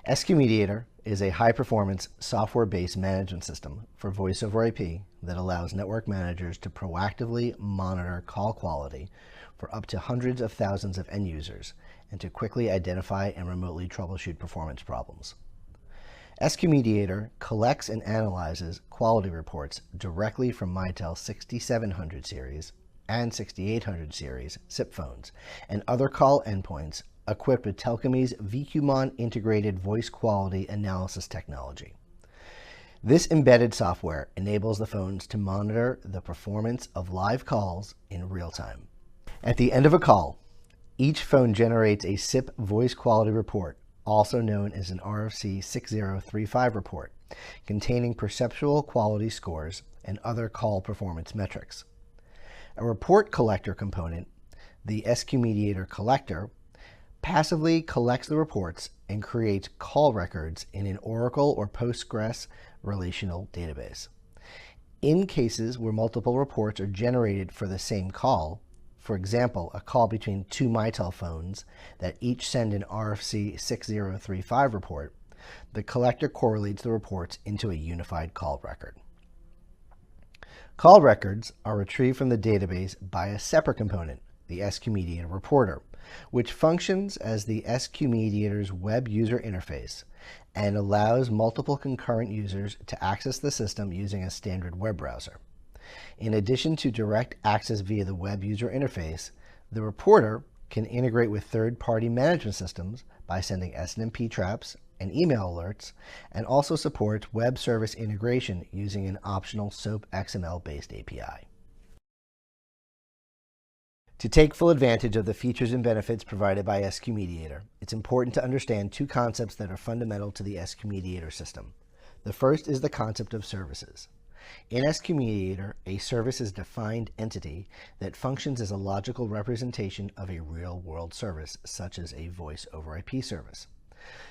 SQmediator is a high-performance software-based management system for voice over IP that allows network managers to proactively monitor call quality for up to hundreds of thousands of end users and to quickly identify and remotely troubleshoot performance problems. SQmediator collects and analyzes quality reports directly from Mitel 6700 series and 6800 series SIP phones and other call endpoints equipped with Telchemy's VQMon integrated voice quality analysis technology. This embedded software enables the phones to monitor the performance of live calls in real time. At the end of a call, each phone generates a SIP voice quality report, also known as an RFC 6035 report, containing perceptual quality scores and other call performance metrics. A report collector component, the SQmediator collector, passively collects the reports and creates call records in an Oracle or Postgres relational database. In cases where multiple reports are generated for the same call, for example, a call between two Mitel phones that each send an RFC 6035 report, the collector correlates the reports into a unified call record. Call records are retrieved from the database by a separate component, the SQmediator reporter, which functions as the SQmediator's web user interface and allows multiple concurrent users to access the system using a standard web browser. In addition to direct access via the web user interface, the reporter can integrate with third-party management systems by sending SNMP traps and email alerts, and also supports web service integration using an optional SOAP XML-based API. To take full advantage of the features and benefits provided by SQmediator, it's important to understand two concepts that are fundamental to the SQmediator system. The first is the concept of services. In SQmediator, a service is a defined entity that functions as a logical representation of a real-world service, such as a voice over IP service.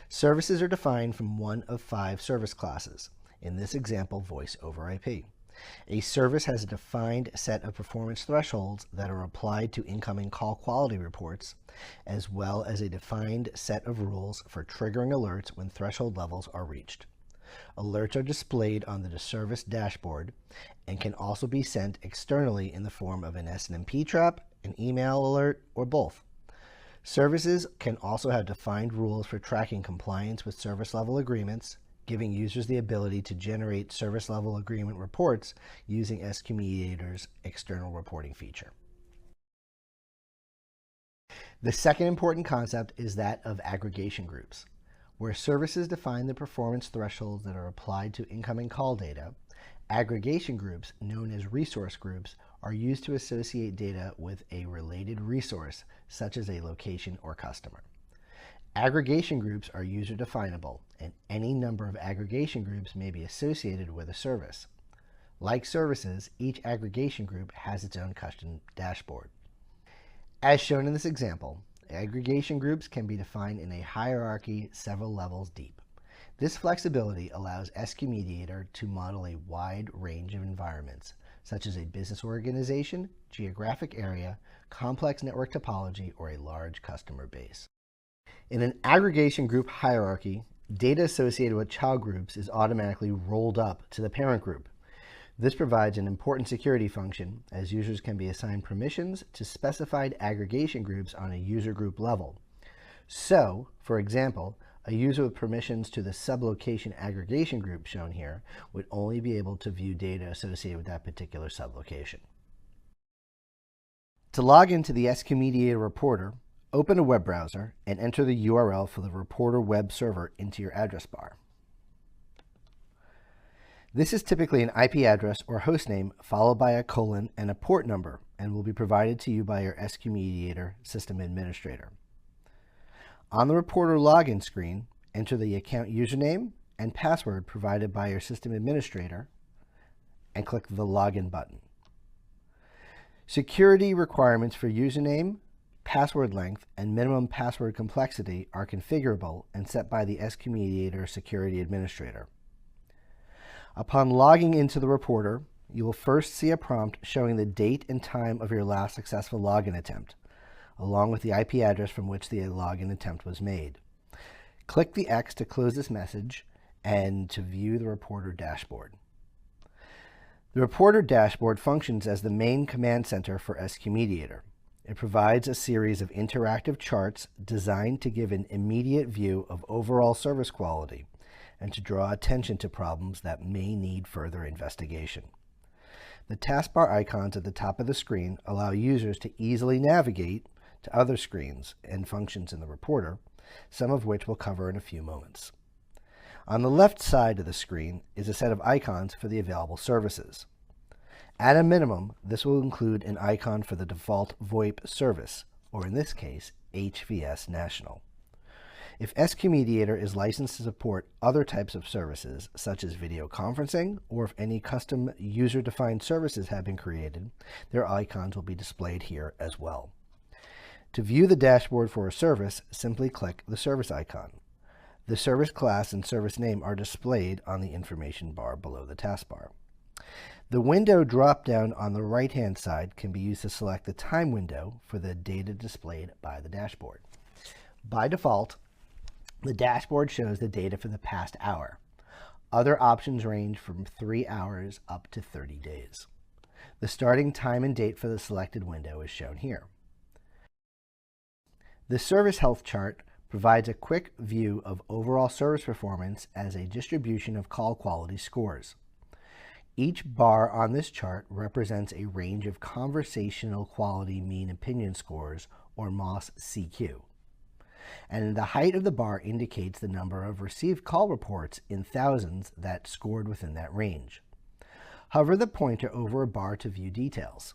Services are defined from one of 5 service classes, in this example, voice over IP. A service has a defined set of performance thresholds that are applied to incoming call quality reports, as well as a defined set of rules for triggering alerts when threshold levels are reached. Alerts are displayed on the service dashboard and can also be sent externally in the form of an SNMP trap, an email alert, or both. Services can also have defined rules for tracking compliance with service level agreements, giving users the ability to generate service level agreement reports using SQmediator's external reporting feature. The second important concept is that of aggregation groups. Where services define the performance thresholds that are applied to incoming call data, aggregation groups, known as resource groups, are used to associate data with a related resource, such as a location or customer. Aggregation groups are user-definable, and any number of aggregation groups may be associated with a service. Like services, each aggregation group has its own custom dashboard. As shown in this example, aggregation groups can be defined in a hierarchy several levels deep. This flexibility allows SQmediator to model a wide range of environments, such as a business organization, geographic area, complex network topology, or a large customer base. In an aggregation group hierarchy, data associated with child groups is automatically rolled up to the parent group. This provides an important security function, as users can be assigned permissions to specified aggregation groups on a user group level. So, for example, a user with permissions to the sublocation aggregation group shown here would only be able to view data associated with that particular sublocation. To log into the SQmediator reporter, open a web browser and enter the URL for the reporter web server into your address bar. This is typically an IP address or hostname followed by a colon and a port number, and will be provided to you by your SQmediator system administrator. On the reporter login screen, enter the account username and password provided by your system administrator and click the login button. Security requirements for username, password length, and minimum password complexity are configurable and set by the SQmediator security administrator. Upon logging into the reporter, you will first see a prompt showing the date and time of your last successful login attempt, along with the IP address from which the login attempt was made. Click the X to close this message and to view the reporter dashboard. The reporter dashboard functions as the main command center for SQmediator. It provides a series of interactive charts designed to give an immediate view of overall service quality and to draw attention to problems that may need further investigation. The taskbar icons at the top of the screen allow users to easily navigate to other screens and functions in the reporter, some of which we'll cover in a few moments. On the left side of the screen is a set of icons for the available services. At a minimum, this will include an icon for the default VoIP service, or in this case, HVS National. If SQmediator is licensed to support other types of services, such as video conferencing, or if any custom user-defined services have been created, their icons will be displayed here as well. To view the dashboard for a service, simply click the service icon. The service class and service name are displayed on the information bar below the taskbar. The window drop-down on the right-hand side can be used to select the time window for the data displayed by the dashboard. By default, the dashboard shows the data for the past hour. Other options range from 3 hours up to 30 days. The starting time and date for the selected window is shown here. The service health chart provides a quick view of overall service performance as a distribution of call quality scores. Each bar on this chart represents a range of conversational quality mean opinion scores, or MOS-CQ. And the height of the bar indicates the number of received call reports in thousands that scored within that range. Hover the pointer over a bar to view details.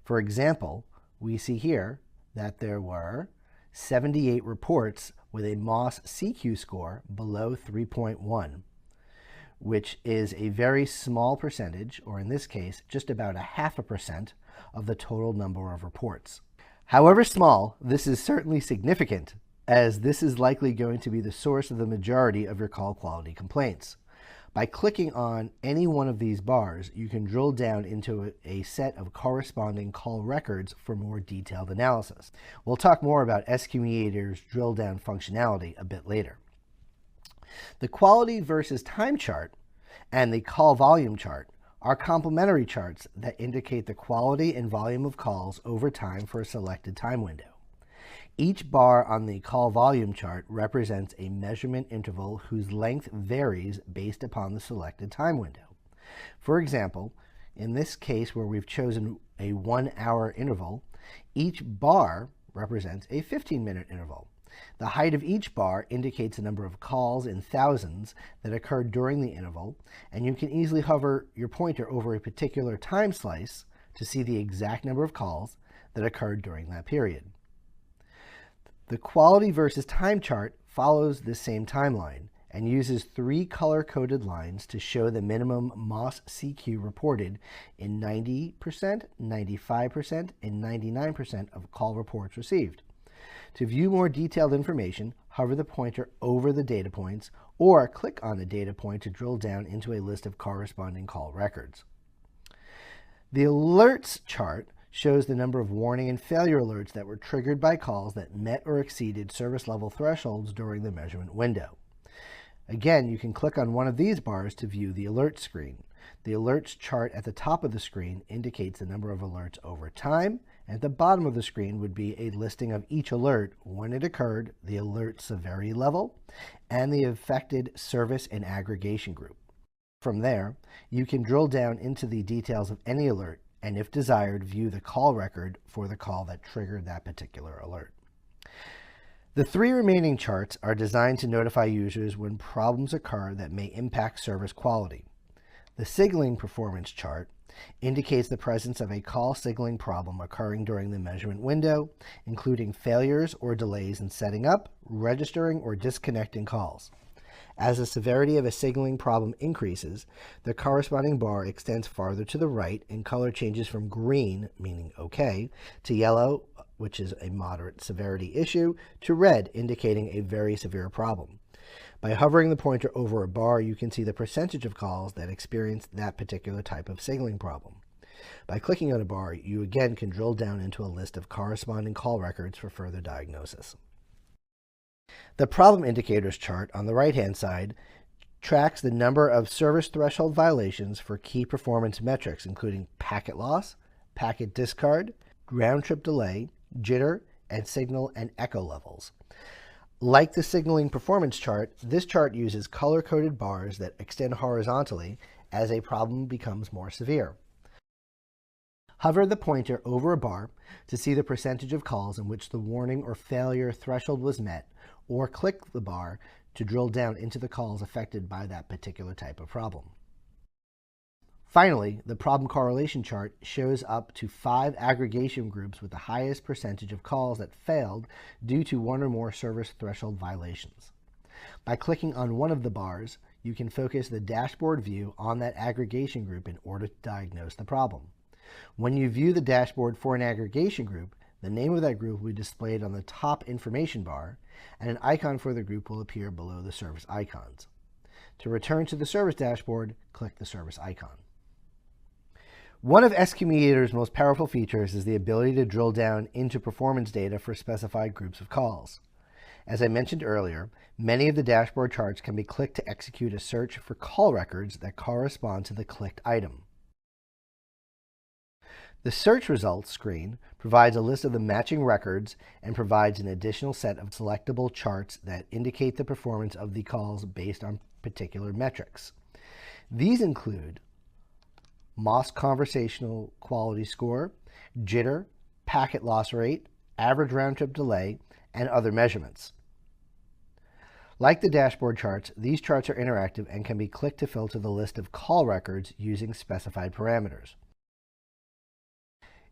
For example, we see here that there were 78 reports with a MOS-CQ score below 3.1, which is a very small percentage, or in this case, just about 0.5% of the total number of reports. However small, this is certainly significant, as this is likely going to be the source of the majority of your call quality complaints. By clicking on any one of these bars, you can drill down into a set of corresponding call records for more detailed analysis. We'll talk more about SQmediator's drill down functionality a bit later. The quality versus time chart and the call volume chart are complementary charts that indicate the quality and volume of calls over time for a selected time window. Each bar on the call volume chart represents a measurement interval whose length varies based upon the selected time window. For example, in this case where we've chosen a 1-hour interval, each bar represents a 15-minute interval. The height of each bar indicates the number of calls in thousands that occurred during the interval, and you can easily hover your pointer over a particular time slice to see the exact number of calls that occurred during that period. The quality versus time chart follows this same timeline and uses 3 color-coded lines to show the minimum MOS-CQ reported in 90%, 95%, and 99% of call reports received. To view more detailed information, hover the pointer over the data points or click on the data point to drill down into a list of corresponding call records. The alerts chart shows the number of warning and failure alerts that were triggered by calls that met or exceeded service level thresholds during the measurement window. Again, you can click on one of these bars to view the alert screen. The alerts chart at the top of the screen indicates the number of alerts over time, and at the bottom of the screen would be a listing of each alert, when it occurred, the alert severity level, and the affected service and aggregation group. From there, you can drill down into the details of any alert, and if desired, view the call record for the call that triggered that particular alert. The 3 remaining charts are designed to notify users when problems occur that may impact service quality. The signaling performance chart indicates the presence of a call signaling problem occurring during the measurement window, including failures or delays in setting up, registering, or disconnecting calls. As the severity of a signaling problem increases, the corresponding bar extends farther to the right and color changes from green, meaning okay, to yellow, which is a moderate severity issue, to red, indicating a very severe problem. By hovering the pointer over a bar, you can see the percentage of calls that experience that particular type of signaling problem. By clicking on a bar, you again can drill down into a list of corresponding call records for further diagnosis. The problem indicators chart on the right-hand side tracks the number of service threshold violations for key performance metrics, including packet loss, packet discard, round-trip delay, jitter, and signal and echo levels. Like the signaling performance chart, this chart uses color-coded bars that extend horizontally as a problem becomes more severe. Hover the pointer over a bar to see the percentage of calls in which the warning or failure threshold was met, or click the bar to drill down into the calls affected by that particular type of problem. Finally, the problem correlation chart shows up to 5 aggregation groups with the highest percentage of calls that failed due to one or more service threshold violations. By clicking on one of the bars, you can focus the dashboard view on that aggregation group in order to diagnose the problem. When you view the dashboard for an aggregation group, the name of that group will be displayed on the top information bar, and an icon for the group will appear below the service icons. To return to the service dashboard, click the service icon. One of SQmediator's most powerful features is the ability to drill down into performance data for specified groups of calls. As I mentioned earlier, many of the dashboard charts can be clicked to execute a search for call records that correspond to the clicked item. The search results screen provides a list of the matching records and provides an additional set of selectable charts that indicate the performance of the calls based on particular metrics. These include MOS conversational quality score, jitter, packet loss rate, average round-trip delay, and other measurements. Like the dashboard charts, these charts are interactive and can be clicked to filter the list of call records using specified parameters.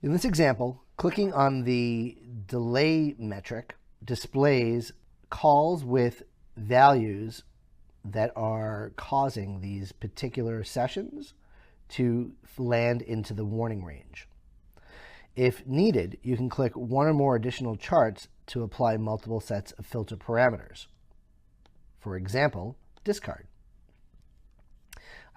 In this example, clicking on the delay metric displays calls with values that are causing these particular sessions to land into the warning range. If needed, you can click one or more additional charts to apply multiple sets of filter parameters. For example, discard.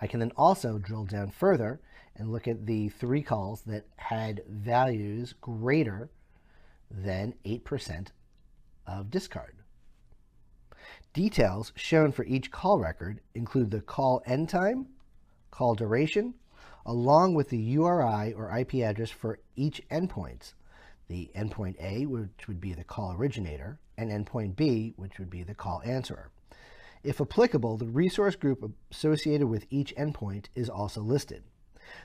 I can then also drill down further and look at the 3 calls that had values greater than 8% of discard. Details shown for each call record include the call end time, call duration, along with the URI or IP address for each endpoint, the endpoint A, which would be the call originator, and endpoint B, which would be the call answerer. If applicable, the resource group associated with each endpoint is also listed.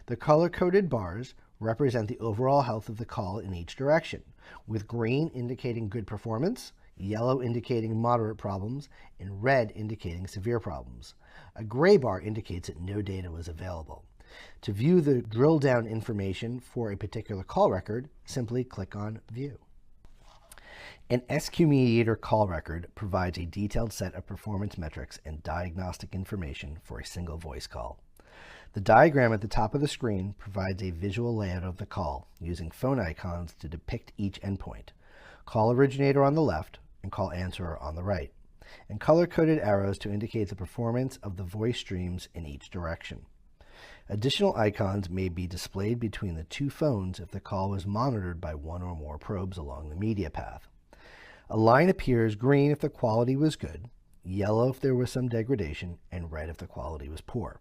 The color-coded bars represent the overall health of the call in each direction, with green indicating good performance, yellow indicating moderate problems, and red indicating severe problems. A gray bar indicates that no data was available. To view the drill down information for a particular call record, simply click on View. An SQmediator call record provides a detailed set of performance metrics and diagnostic information for a single voice call. The diagram at the top of the screen provides a visual layout of the call using phone icons to depict each endpoint, call originator on the left and call answerer on the right, and color-coded arrows to indicate the performance of the voice streams in each direction. Additional icons may be displayed between the 2 phones if the call was monitored by one or more probes along the media path. A line appears green if the quality was good, yellow if there was some degradation, and red if the quality was poor.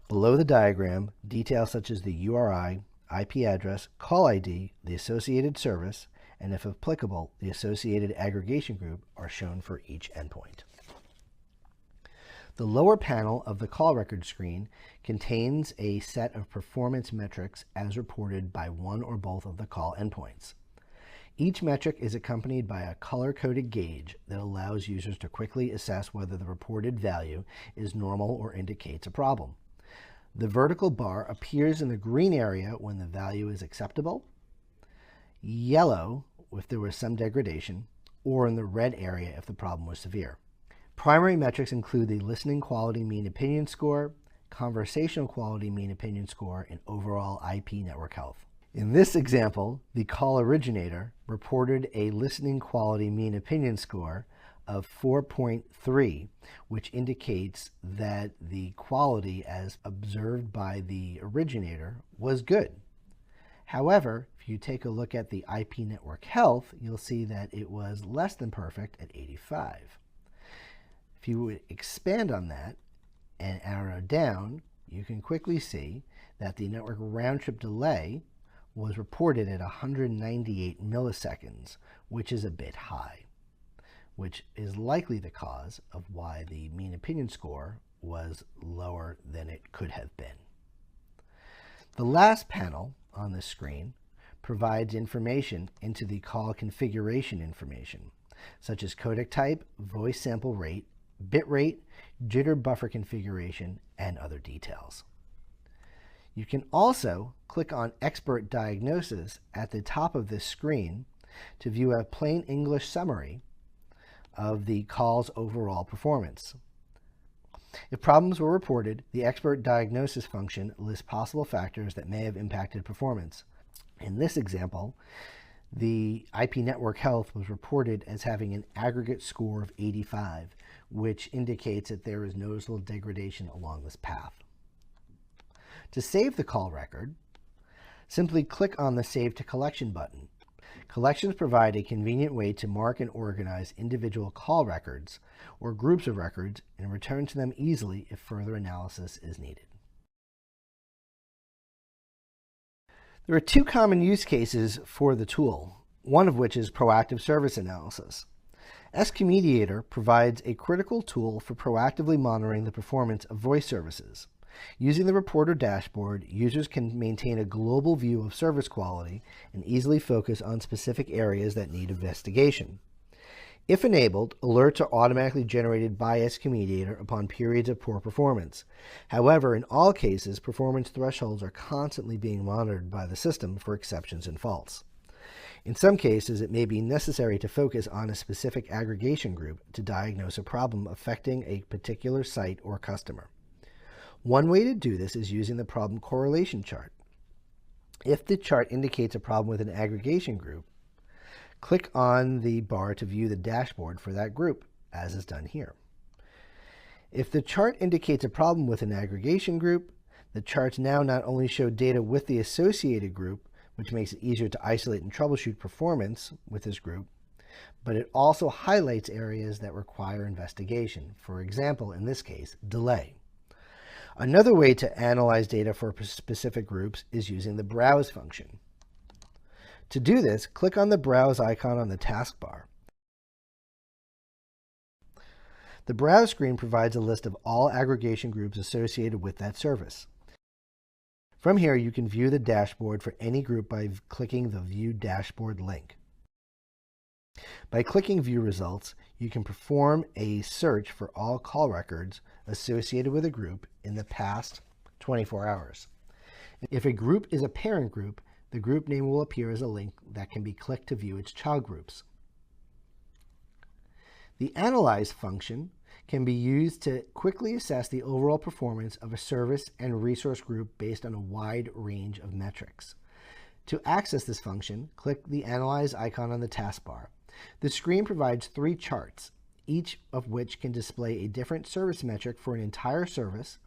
Below the diagram, details such as the URI, IP address, call ID, the associated service, and if applicable, the associated aggregation group are shown for each endpoint. The lower panel of the call record screen contains a set of performance metrics as reported by one or both of the call endpoints. Each metric is accompanied by a color-coded gauge that allows users to quickly assess whether the reported value is normal or indicates a problem. The vertical bar appears in the green area when the value is acceptable, yellow if there was some degradation, or in the red area if the problem was severe. Primary metrics include the listening quality mean opinion score, conversational quality mean opinion score, and overall IP network health. In this example, the call originator reported a listening quality mean opinion score of 4.3, which indicates that the quality as observed by the originator was good. However, if you take a look at the IP network health, you'll see that it was less than perfect at 85. If you would expand on that and arrow down, you can quickly see that the network round-trip delay was reported at 198 milliseconds, which is a bit high, which is likely the cause of why the mean opinion score was lower than it could have been. The last panel on the screen provides information into the call configuration information, such as codec type, voice sample rate, bit rate, jitter buffer configuration, and other details. You can also click on Expert Diagnosis at the top of this screen to view a plain English summary of the call's overall performance. If problems were reported, the Expert Diagnosis function lists possible factors that may have impacted performance. In this example, the IP network health was reported as having an aggregate score of 85, which indicates that there is noticeable degradation along this path. To save the call record, simply click on the Save to Collection button. Collections provide a convenient way to mark and organize individual call records or groups of records and return to them easily if further analysis is needed. There are two common use cases for the tool, one of which is proactive service analysis. SQmediator provides a critical tool for proactively monitoring the performance of voice services. Using the reporter dashboard, users can maintain a global view of service quality and easily focus on specific areas that need investigation. If enabled, alerts are automatically generated by SQmediator upon periods of poor performance. However, in all cases, performance thresholds are constantly being monitored by the system for exceptions and faults. In some cases, it may be necessary to focus on a specific aggregation group to diagnose a problem affecting a particular site or customer. One way to do this is using the problem correlation chart. If the chart indicates a problem with an aggregation group, click on the bar to view the dashboard for that group, as is done here. If the chart indicates a problem with an aggregation group, the charts now not only show data with the associated group, which makes it easier to isolate and troubleshoot performance with this group, but it also highlights areas that require investigation. For example, in this case, delay. Another way to analyze data for specific groups is using the Browse function. To do this, click on the Browse icon on the taskbar. The Browse screen provides a list of all aggregation groups associated with that service. From here, you can view the dashboard for any group by clicking the View Dashboard link. By clicking View Results, you can perform a search for all call records associated with a group in the past 24 hours. If a group is a parent group, the group name will appear as a link that can be clicked to view its child groups. The Analyze function can be used to quickly assess the overall performance of a service and resource group based on a wide range of metrics. To access this function, click the Analyze icon on the taskbar. The screen provides 3 charts, each of which can display a different service metric for an entire service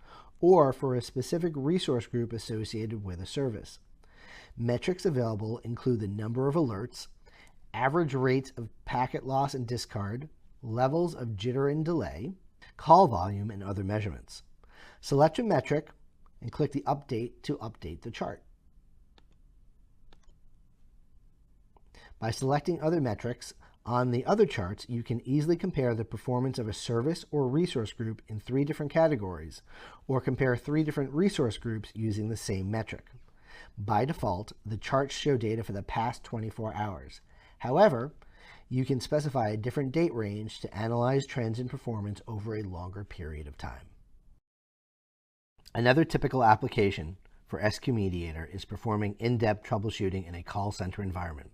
or for a specific resource group associated with a service. Metrics available include the number of alerts, average rates of packet loss and discard, levels of jitter and delay, call volume, and other measurements. Select a metric and click the Update to update the chart. By selecting other metrics on the other charts, you can easily compare the performance of a service or resource group in 3 different categories, or compare 3 different resource groups using the same metric. By default, the charts show data for the past 24 hours. However, you can specify a different date range to analyze trends in performance over a longer period of time. Another typical application for SQmediator is performing in-depth troubleshooting in a call center environment.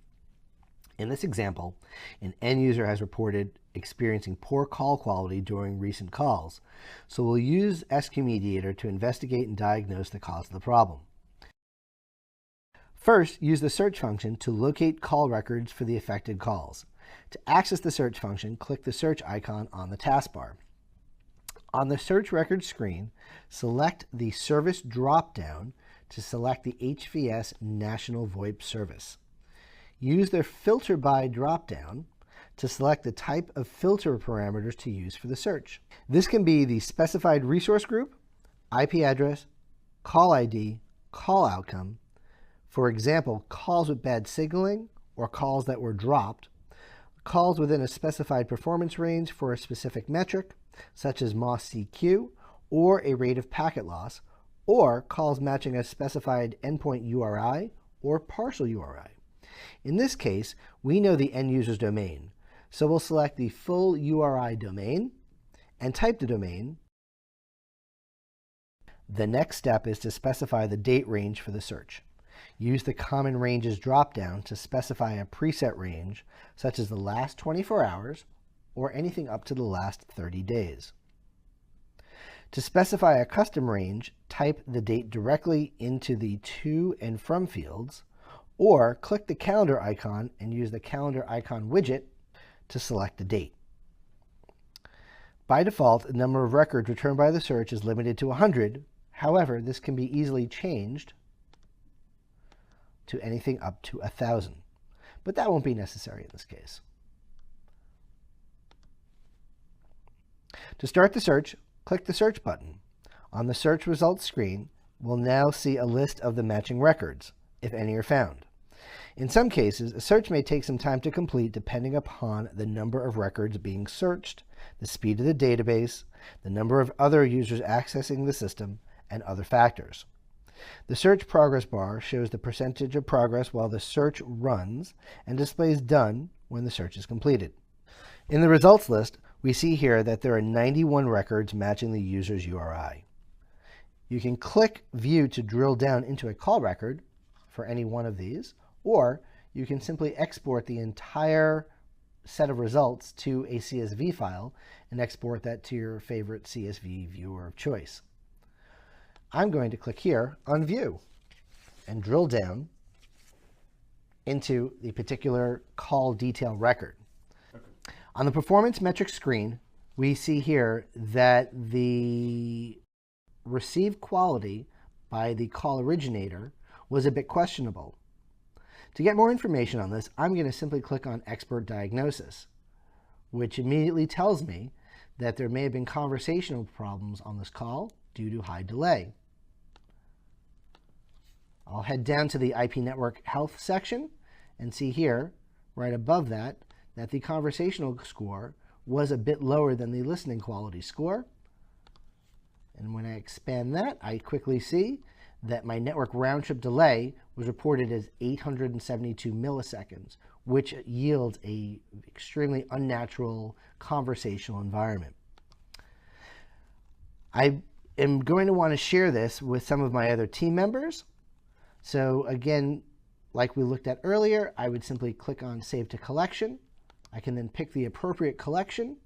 In this example, an end user has reported experiencing poor call quality during recent calls, so we'll use SQmediator to investigate and diagnose the cause of the problem. First, use the search function to locate call records for the affected calls. To access the search function, click the search icon on the taskbar. On the search record screen, select the service drop-down to select the HVS National VoIP service. Use the Filter By drop-down to select the type of filter parameters to use for the search. This can be the specified resource group, IP address, call ID, call outcome, for example, calls with bad signaling or calls that were dropped, calls within a specified performance range for a specific metric, such as MOS-CQ, or a rate of packet loss, or calls matching a specified endpoint URI or partial URI. In this case, we know the end user's domain, so we'll select the full URI domain and type the domain. The next step is to specify the date range for the search. Use the Common Ranges dropdown to specify a preset range, such as the last 24 hours or anything up to the last 30 days. To specify a custom range, type the date directly into the To and From fields, or click the calendar icon and use the calendar icon widget to select the date. By default, the number of records returned by the search is limited to 100. However, this can be easily changed to anything up to 1,000, but that won't be necessary in this case. To start the search, click the search button. On the search results screen, we'll now see a list of the matching records, if any are found. In some cases, a search may take some time to complete depending upon the number of records being searched, the speed of the database, the number of other users accessing the system, and other factors. The search progress bar shows the percentage of progress while the search runs and displays done when the search is completed. In the results list, we see here that there are 91 records matching the user's URI. You can click View to drill down into a call record for any one of these, or you can simply export the entire set of results to a CSV file and export that to your favorite CSV viewer of choice. I'm going to click here on View and drill down into the particular call detail record. Okay. On the performance metrics screen, we see here that the received quality by the call originator was a bit questionable. To get more information on this, I'm going to simply click on Expert Diagnosis, which immediately tells me that there may have been conversational problems on this call due to high delay. I'll head down to the IP network health section and see here, right above that, that the conversational score was a bit lower than the listening quality score. And when I expand that, I quickly see that my network round-trip delay was reported as 872 milliseconds, which yields an extremely unnatural conversational environment. I am going to want to share this with some of my other team members. So again, like we looked at earlier, I would simply click on Save to Collection. I can then pick the appropriate collection.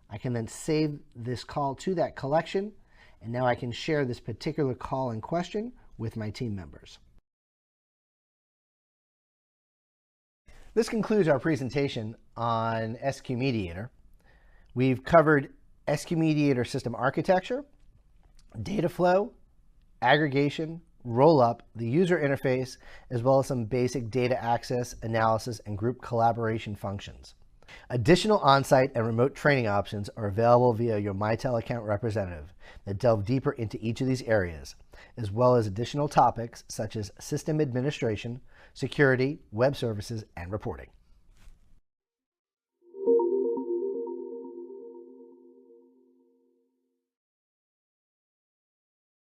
I can then save this call to that collection, and now I can share this particular call in question with my team members. This concludes our presentation on SQmediator. We've covered SQmediator system architecture, data flow, aggregation, roll-up, the user interface, as well as some basic data access, analysis, and group collaboration functions. Additional on-site and remote training options are available via your Mitel account representative that delve deeper into each of these areas, as well as additional topics such as system administration, security, web services, and reporting.